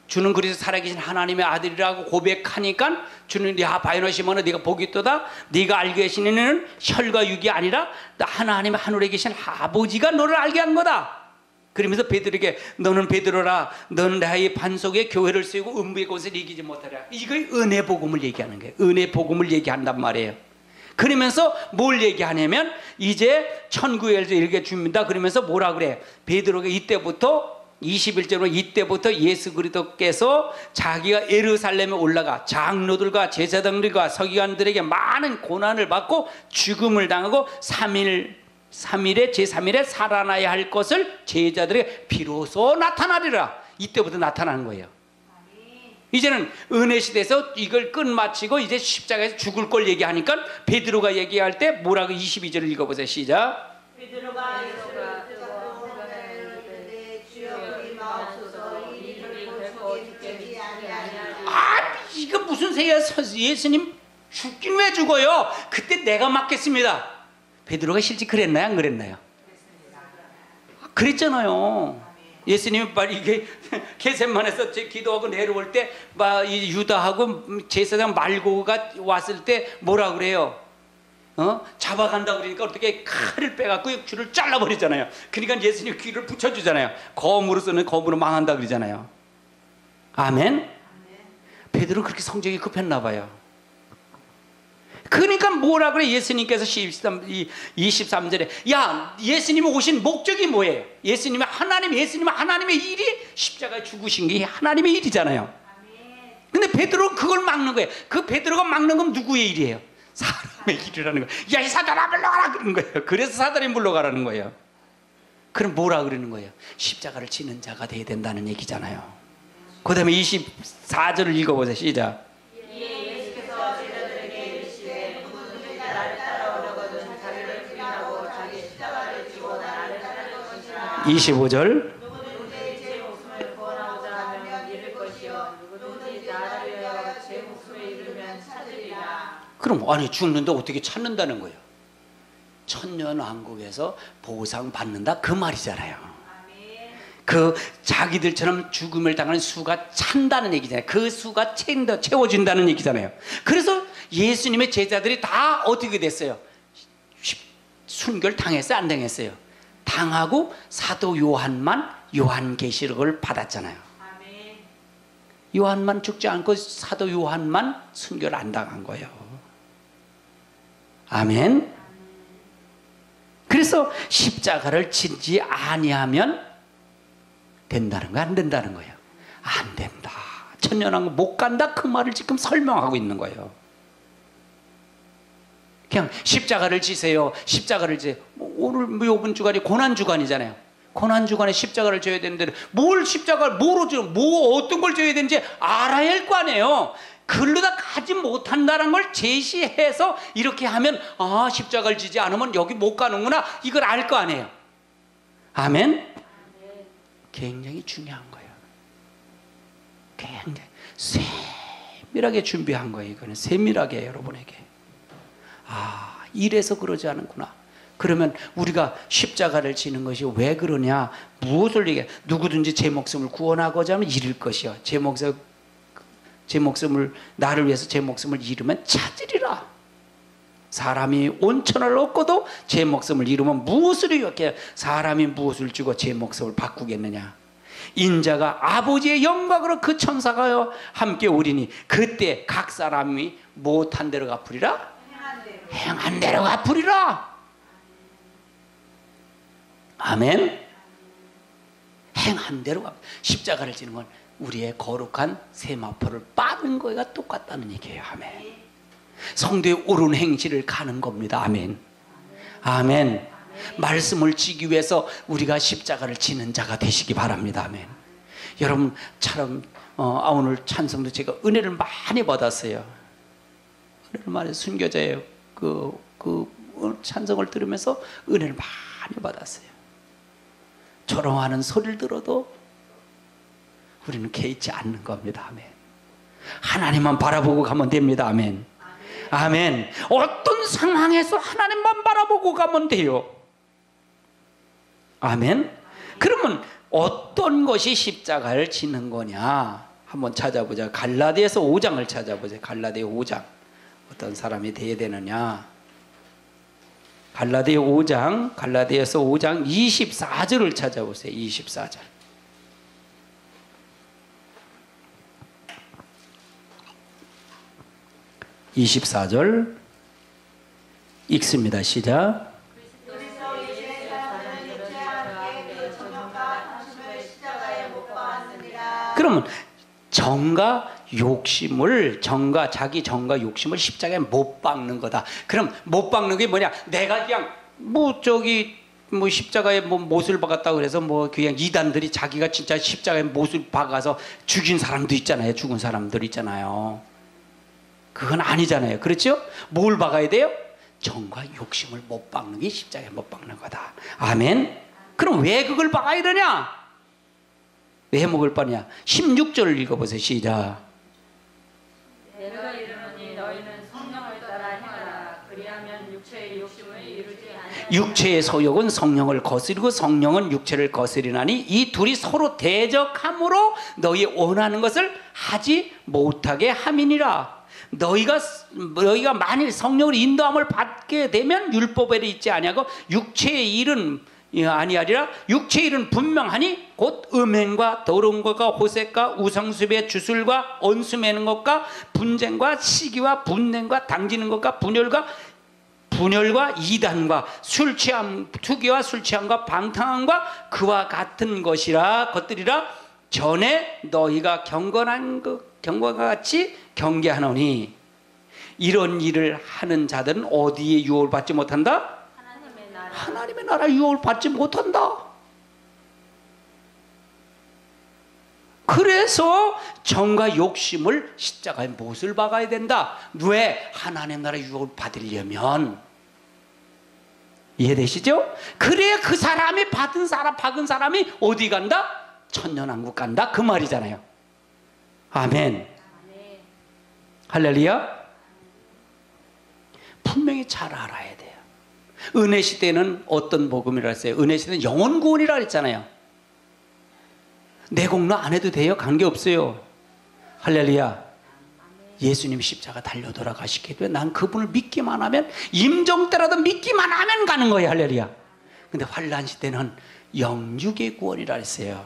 주는 그리스도 살아계신 하나님의 아들이라고 고백하니까 주는 바이너 시몬아 네가 복이 있도다. 네가 알게 계신 이는 혈과 육이 아니라 하나님의 하늘에 계신 아버지가 너를 알게 한 거다. 그러면서 베드로에게 너는 베드로라. 너는 나의 반석에 교회를 세우고 음부의 곳을 이기지 못하라. 이거 은혜 복음을 얘기하는 거예요. 은혜 복음을 얘기한단 말이에요. 그러면서 뭘 얘기하냐면 이제 천국에서 이렇게 줍니다. 그러면서 뭐라 그래? 베드로가 이때부터 21절로 이때부터 예수 그리스도께서 자기가 예루살렘에 올라가 장로들과 제사장들과 서기관들에게 많은 고난을 받고 죽음을 당하고 3일에 제3일에 살아나야 할 것을 제자들에게 비로소 나타나리라. 이때부터 나타나는 거예요. 이제는 은혜 시대에서 이걸 끝마치고 이제 십자가에서 죽을 걸 얘기하니까 베드로가 얘기할 때 뭐라고 22절을 읽어보세요. 시작. 베드로가 예수를 뜨거워 내 주여 우리 마옵소서 이 일을 결코 죽게 두지 아니하리라. 아, 이거 무슨 새야. 예수님 죽긴 왜 죽어요? 그때 내가 맞겠습니다. 베드로가 실제 그랬나요? 안 그랬나요? 그랬잖아요. 예수님이 이게 게셋마네에서 기도하고 내려올 때 이 유다하고 제사장 말고가 왔을 때 뭐라 그래요? 잡아간다 그러니까 어떻게 칼을 빼갖고 귀를 잘라버리잖아요. 그러니까 예수님 귀를 붙여주잖아요. 검으로서는 검으로 망한다 그러잖아요. 아멘. 베드로 그렇게 성적이 급했나 봐요. 그러니까 뭐라 그래? 예수님께서 23절에 야, 예수님이 오신 목적이 뭐예요? 예수님은 하나님의 일이 십자가에 죽으신 게 하나님의 일이잖아요. 근데 베드로는 그걸 막는 거예요. 그 베드로가 막는 건 누구의 일이에요? 사람의 일이라는 거예요. 야, 이 사단아 물러가라 그러는 거예요. 그래서 사단이 물러가라는 거예요. 그럼 뭐라 그러는 거예요? 십자가를 지는 자가 돼야 된다는 얘기잖아요. 그 다음에 24절을 읽어보세요. 시작. 25절. 누구든지 제 목숨을 구원하고자 하면 잃을 것이요 누구든지 나를 위하여 제 목숨을 잃으면 찾으리라. 그럼 아니 죽는데 어떻게 찾는다는 거예요? 천년왕국에서 보상 받는다 그 말이잖아요. 그 자기들처럼 죽음을 당하는 수가 찬다는 얘기잖아요. 그 수가 채워진다는 얘기잖아요. 그래서 예수님의 제자들이 다 어떻게 됐어요? 순교를 당했어요? 안 당했어요? 당하고 사도 요한만 요한계시록을 받았잖아요. 요한만 죽지 않고 사도 요한만 순교를 안 당한 거예요. 아멘. 그래서 십자가를 지지 아니하면 된다는 거야, 안 된다는 거예요? 안 된다. 천년왕국 못 간다 그 말을 지금 설명하고 있는 거예요. 그냥 십자가를 지세요. 십자가를 지세요. 오늘 요번 주간이 고난주간이잖아요. 고난주간에 십자가를 져야 되는데 뭘 십자가를 뭐로 져? 어떤 걸 져야 되는지 알아야 할 거 아니에요. 글로다 가지 못한다는 걸 제시해서 이렇게 하면 아, 십자가를 지지 않으면 여기 못 가는구나 이걸 알 거 아니에요. 아멘. 굉장히 중요한 거예요. 굉장히 세밀하게 준비한 거예요. 이거는 세밀하게 여러분에게. 아, 이래서 그러지 않은구나. 그러면 우리가 십자가를 지는 것이 왜 그러냐? 무엇을 얘기해? 누구든지 제 목숨을 구원하고자 하면 잃을 것이요. 제 목숨을 나를 위해서 제 목숨을 잃으면 찾으리라. 사람이 온천을 얻고도 제 목숨을 잃으면 무엇을 이렇게 사람이 무엇을 주고 제 목숨을 바꾸겠느냐? 인자가 아버지의 영광으로 그 천사가 함께 오리니 그때 각 사람이 못한 대로 갚으리라. 행한 대로 갚으리라. 아멘. 행한 대로 십자가를 지는 건 우리의 거룩한 세마포를 빠는 거가 똑같다는 얘기예요. 아멘. 성도의 옳은 행실을 가는 겁니다. 아멘. 아멘. 말씀을 지기 위해서 우리가 십자가를 지는 자가 되시기 바랍니다. 아멘. 여러분처럼 오늘 찬송도 제가 은혜를 많이 받았어요. 은혜를 많이 순교자예요. 찬송을 들으면서 은혜를 많이 받았어요. 조롱하는 소리를 들어도 우리는 개의치 않는 겁니다. 아멘. 하나님만 바라보고 가면 됩니다. 아멘. 아멘. 어떤 상황에서 하나님만 바라보고 가면 돼요. 아멘. 그러면 어떤 것이 십자가를 지는 거냐 한번 찾아보자. 갈라디아서 5장을 찾아보자. 갈라디아 5장 어떤 사람이 돼야 되느냐. 갈라디아서 5장 24절을 찾아보세요. 24절. 24절 읽습니다. 시작. 그리스도 예수의 사랑은 육체와 함께 그 천년과 당신의 십자가의 그러면 자기 정과 욕심을 십자가에 못 박는 거다. 그럼 못 박는 게 뭐냐? 내가 그냥 십자가에 못을 박았다고 그래서 그냥 이단들이 자기가 진짜 십자가에 못을 박아서 죽인 사람도 있잖아요. 죽은 사람들 있잖아요. 그건 아니잖아요. 그렇죠? 뭘 박아야 돼요? 정과 욕심을 못 박는 게 십자가에 못 박는 거다. 아멘. 그럼 왜 그걸 박아야 되냐? 왜 먹을 바냐? 16절을 읽어보세요. 시작. 내가 이르노니 너희는 성령을 따라 행하라. 그리하면 육체의 욕심을 이루지 아니하리라. 육체의 소욕은 성령을 거스리고 성령은 육체를 거스리나니 이 둘이 서로 대적함으로 너희 원하는 것을 하지 못하게 함이니라. 너희가 만일 성령을 인도함을 받게 되면 율법에 있지 아니하고 육체의 일은 아니하리라. 육체의 일은 분명하니 곧 음행과 더러운 것과 호색과 우상숭배 주술과 언수 매는 것과 분쟁과 시기와 분냉과 당지는 것과 분열과 이단과 술 취함 투기와 술 취함과 방탕함과 그와 같은 것들이라. 전에 너희가 경건과 같이 경계하노니 이런 일을 하는 자들은 어디에 유혹을 받지 못한다? 하나님의 나라 유혹을 받지 못한다. 그래서 정과 욕심을 십자가에 못을 박아야 된다. 왜? 하나님의 나라 유혹을 받으려면. 이해되시죠? 그래야 그 사람이 박은 사람이 어디 간다? 천년왕국 간다. 그 말이잖아요. 아멘. 할렐루야. 분명히 잘 알아야 돼요. 은혜 시대는 어떤 복음이라 했어요? 은혜 시대는 영혼 구원이라 했잖아요. 내 공로 안 해도 돼요. 관계없어요. 할렐루야. 예수님 십자가 달려 돌아가시기 때문에 난 그분을 믿기만 하면 임종 때라도 믿기만 하면 가는 거예요. 할렐루야. 근데 환난 시대는 영육의 구원이라 했어요.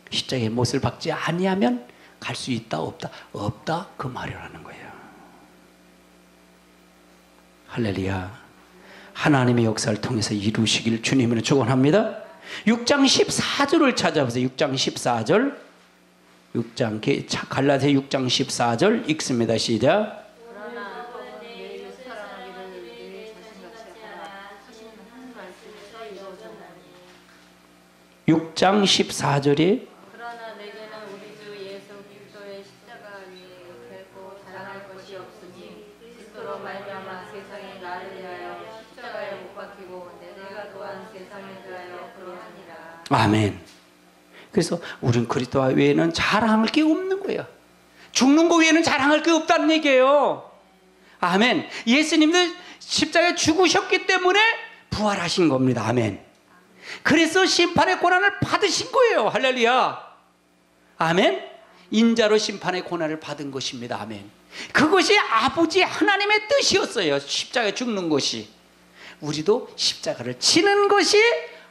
십자가에 못을 박지 아니하면 갈 수 있다 없다? 없다 그 말이라는 거예요. 할렐루야. 하나님의 역사를 통해서 이루시길 주님으로 축원합니다. 6장 14절을 찾아보세요. 6장 14절. 갈라디아 6장 14절 읽습니다. 시작. 그러나 내 이웃 사랑하기를 내 자신같이 하라 하시는 한 말씀에서 이루어졌나니. 6장 14절이 그러나 내게는 우리 주 예수 그리스도의 십자가 위에 결코 자랑할 것이 없으니 그리스도로 말미암아 세상이 나를 위하여 십자가에 못 박히고 내가 또한 세상에 대하여 그러하니라. 아멘. 그래서 우린 그리스도 외에는 자랑할 게 없는 거예요. 죽는 거 외에는 자랑할 게 없다는 얘기예요. 아멘. 예수님도 십자가에 죽으셨기 때문에 부활하신 겁니다. 아멘. 그래서 심판의 고난을 받으신 거예요. 할렐루야. 아멘. 인자로 심판의 고난을 받은 것입니다. 아멘. 그것이 아버지 하나님의 뜻이었어요. 십자가에 죽는 것이. 우리도 십자가를 치는 것이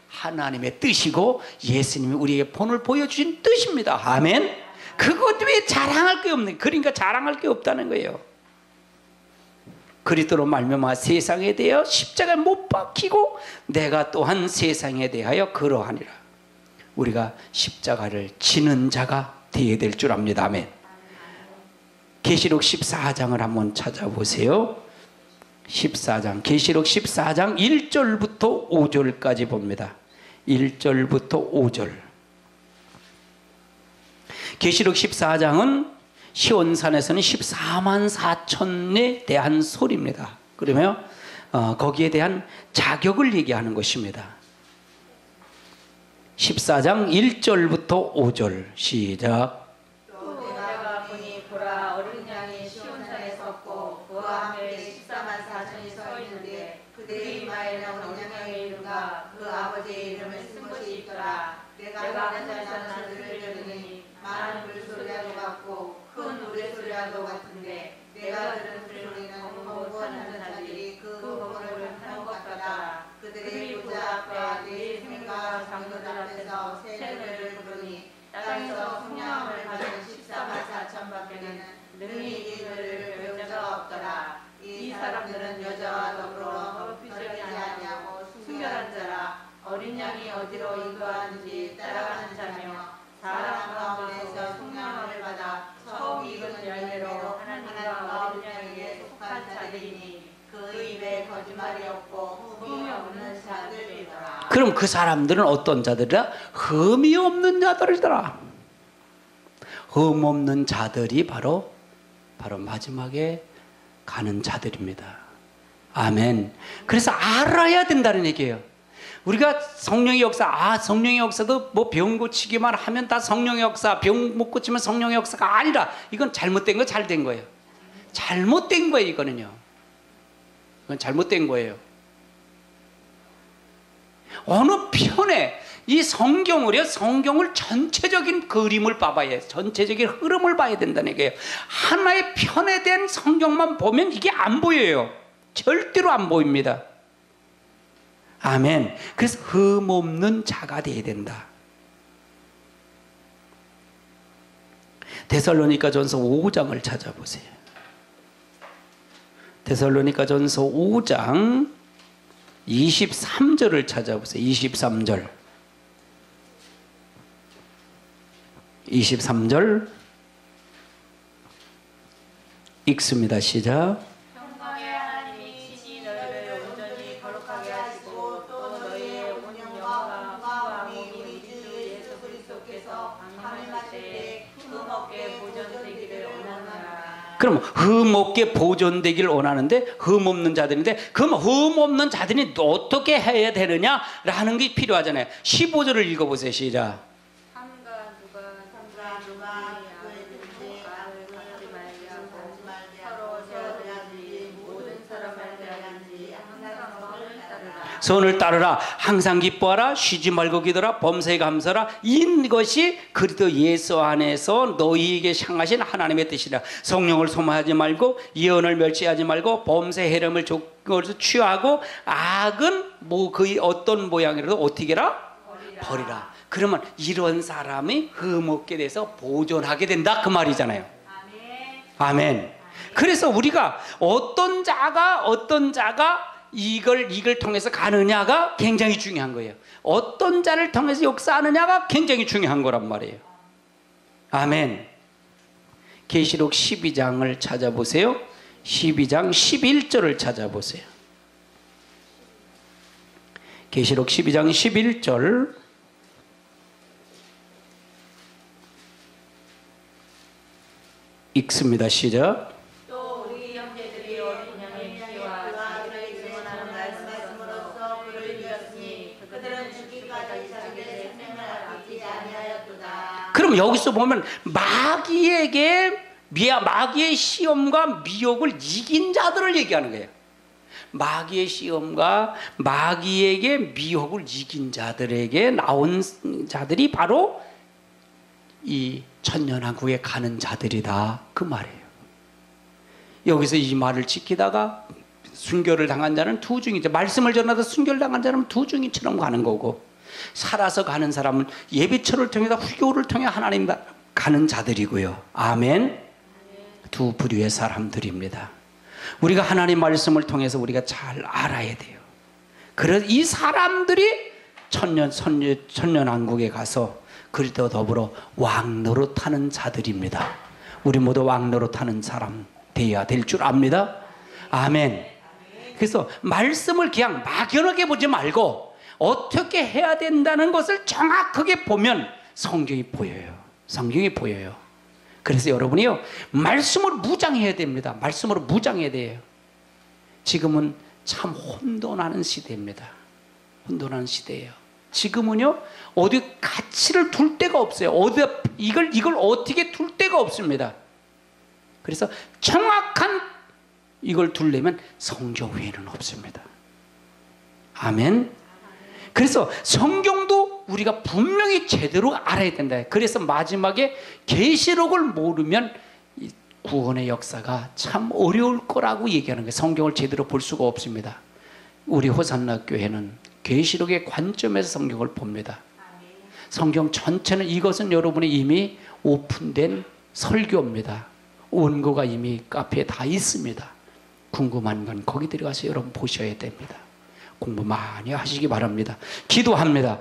하나님의 뜻이고 예수님이 우리에게 본을 보여주신 뜻입니다. 아멘. 그것 외에 자랑할 게 없는, 그러니까 자랑할 게 없다는 거예요. 그리스도로 말미암아 세상에 대하여 십자가에 못 박히고 내가 또한 세상에 대하여 그러하니라. 우리가 십자가를 지는 자가 되어야 될 줄 압니다. 아멘. 계시록 14장을 한번 찾아보세요. 14장, 계시록 14장 1절부터 5절까지 봅니다. 1절부터 5절. 계시록 14장은 시온산에서는 14만 4천에 대한 소리입니다. 그러면 거기에 대한 자격을 얘기하는 것입니다. 14장 1절부터 5절 시작. 또 내가 보니 보라 어린 양이 시온산에 섰고 그와 함께 14만 4천이 서 있는데 그들이 이마에 나온 양의 이름과 그 아버지의 이름을 쓴 것이 있더라. 내가 하늘에서 그들을 들으니 많은 물소리와도 같고 큰 노래소리와도 같은데 내가 들은 소리는 공부하는 자들이 그 공부를 하는 것 같더라. 그들이 보좌 앞에 네 생과 장로들 앞에서 새 노래를 부르니 땅에서 성령함을 받은 14만 4천 밖에는 능히 이 노래를 배울 자가 없더라. 이 사람들은 여자와 더불어 헛비전이 아니하고 순결한 자라. 어린 양이 어디로 인도하는지 따라가는 자며 사람 가운데서 성령을 받아 처음 익은 열매로 하나님과 어린 양에게 속한 자들이니 그 입에 거짓말이 없고 흠이 없는 자들이더라. 그럼 그 사람들은 어떤 자들이라? 흠이 없는 자들이더라. 흠 없는 자들이 바로 마지막에 가는 자들입니다. 아멘. 그래서 알아야 된다는 얘기예요. 우리가 성령의 역사, 성령의 역사도 뭐 병 고치기만 하면 다 성령의 역사, 병 못 고치면 성령의 역사가 아니라, 이건 잘못된 거 잘된 거예요. 잘못된 거예요, 이거는요. 이건 잘못된 거예요. 어느 편에 이 성경을 전체적인 그림을 봐봐야 해요. 전체적인 흐름을 봐야 된다는 얘기예요. 하나의 편에된 성경만 보면 이게 안 보여요. 절대로 안 보입니다. 아멘. 그래서 흠 없는 자가 되어야 된다. 데살로니가전서 5장을 찾아보세요. 데살로니가전서 5장 23절을 찾아보세요. 23절 읽습니다. 시작. 평강의 하나님이 친히 너희를 온전히 거룩하게 하시고 또 너희의 온 영광과 풍성함이 우리 주 예수 그리스도께서 강림하실 때 흠없게 보존되기를 원하노라. 그럼 흠 없게 보존되기를 원하는데 흠 없는 자들인데, 그럼 흠 없는 자들이 어떻게 해야 되느냐라는 게 필요하잖아요. 15절을 읽어보세요. 시작. 삼가 누가 누구든지 악을 갖지 말고 서로 세워야지. 모든 사람을 대하든지 항상 선을 따르라. 선을 따르라. 항상 기뻐하라. 쉬지 말고 기도하라. 범사에 감사하라. 이것이 그리스도 예수 안에서 너희에게 향하신 하나님의 뜻이라. 성령을 소모하지 말고 예언을 멸시하지 말고 범사의 헤름을 취하고 악은 그 어떤 모양이라도 어떻게 해라? 버리라. 그러면 이런 사람이 흠없게 돼서 보존하게 된다, 그 말이잖아요. 아멘. 그래서 우리가 어떤 자가 이걸 통해서 가느냐가 굉장히 중요한 거예요. 어떤 자를 통해서 역사하느냐가 굉장히 중요한 거란 말이에요. 아멘. 계시록 12장을 찾아보세요. 12장 11절을 찾아보세요. 계시록 12장 11절 읽습니다. 시작. 또 우리 형제들이 어린 양의 피와 자기를 증언하는 말씀으로써 그를 이겼으니 그들은 죽기까지 자기의 생명을 아끼지 아니하였도다. 그럼 여기서 보면 마귀의 시험과 미혹을 이긴 자들을 얘기하는 거예요. 마귀의 시험과 마귀에게 미혹을 이긴 자들에게 나온 자들이 바로 이 천년왕국에 가는 자들이다, 그 말이에요. 여기서 이 말을 지키다가 순교를 당한 자는 두 중이죠. 말씀을 전하다 순교를 당한 자는 두 중이처럼 가는 거고, 살아서 가는 사람은 예비처를 통해서 후교를 통해 하나님 가는 자들이고요. 아멘. 두 부류의 사람들입니다. 우리가 하나님 말씀을 통해서 우리가 잘 알아야 돼요. 그래서 이 사람들이 천년왕국에 가서 그리스도 더불어 왕노릇하는 자들입니다. 우리 모두 왕노릇하는 사람 되어야 될 줄 압니다. 아멘. 그래서 말씀을 그냥 막연하게 보지 말고 어떻게 해야 된다는 것을 정확하게 보면 성경이 보여요. 성경이 보여요. 그래서 여러분이요, 말씀을 무장해야 됩니다. 말씀으로 무장해야 돼요. 지금은 참 혼돈하는 시대입니다. 혼돈하는 시대예요. 지금은요, 어디 가치를 둘 데가 없어요. 이걸 어떻게 둘 데가 없습니다. 그래서 정확한 이걸 둘려면 성경 외에는 없습니다. 아멘. 그래서 성경도 우리가 분명히 제대로 알아야 된다. 그래서 마지막에 계시록을 모르면 구원의 역사가 참 어려울 거라고 얘기하는 거예요. 성경을 제대로 볼 수가 없습니다. 우리 호산나 교회는 계시록의 관점에서 성경을 봅니다. 성경 전체는, 이것은 여러분이 이미 오픈된 설교입니다. 원고가 이미 카페에 다 있습니다. 궁금한 건 거기 들어가서 여러분 보셔야 됩니다. 공부 많이 하시기 바랍니다. 기도합니다.